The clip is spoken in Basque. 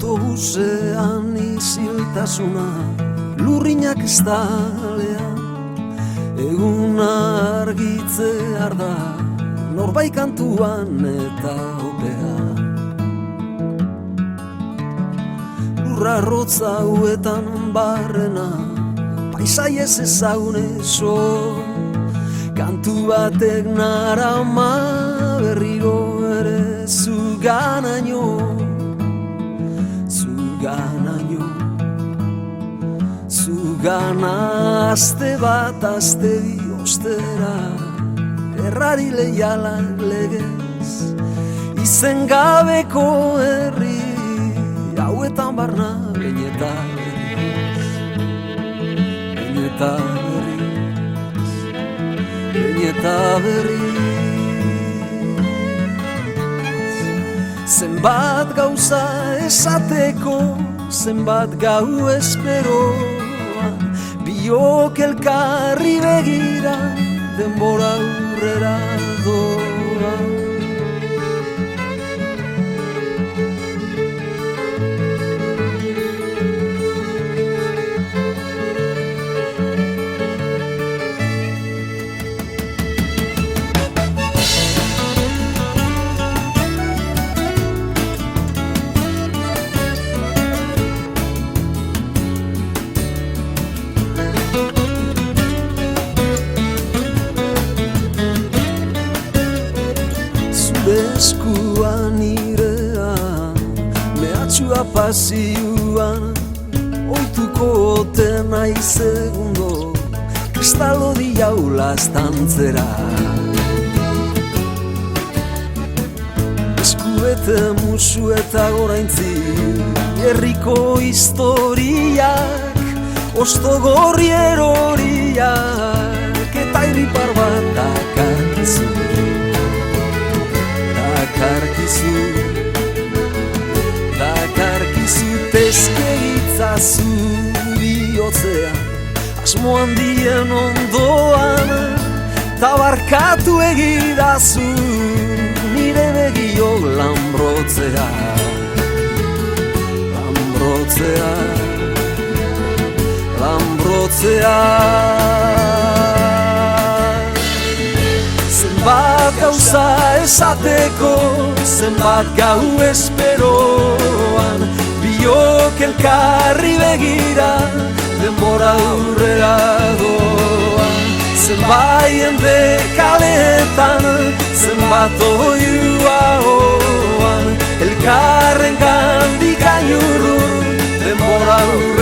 autobusean iziltasuna, lurrinak estalean, eguna argitzear da, norbait kantuan eta opea. Lurra rotza hauetan barrena, paisai ez ezagun eso, kantu batek narama berriro ere zuganaino, zugana aste bat aste bi ostera, errari leiala legez, izen gabeko herri, hauetan barna behin eta berriz, behin eta berriz. Zenbat gauza esateko, zenbat gau esperoan, biok elkarri begira, denbora aurrera doa. Eskuan nirean, mehatxua pasioan, oituko oten naiz segundo, kristalo diaulaz tantzera. Eskuete musu eta goraintzi, herriko historiak, osto gorri eroriak, eta irripar bat dakarkizu. Dakarkizu tezkeritzazu bihotzean, asmo handien ondoan, tabarkatu egidazu nire begiok lanbrotzea. Zenbat gauza esateko, zenbat gau esperoan, biok elkarri begira, denbora aurrera doa. Zenbat jende kaletan, zenbat oiua hoan, elkarren gandik ainurru, denbora aurrera doa.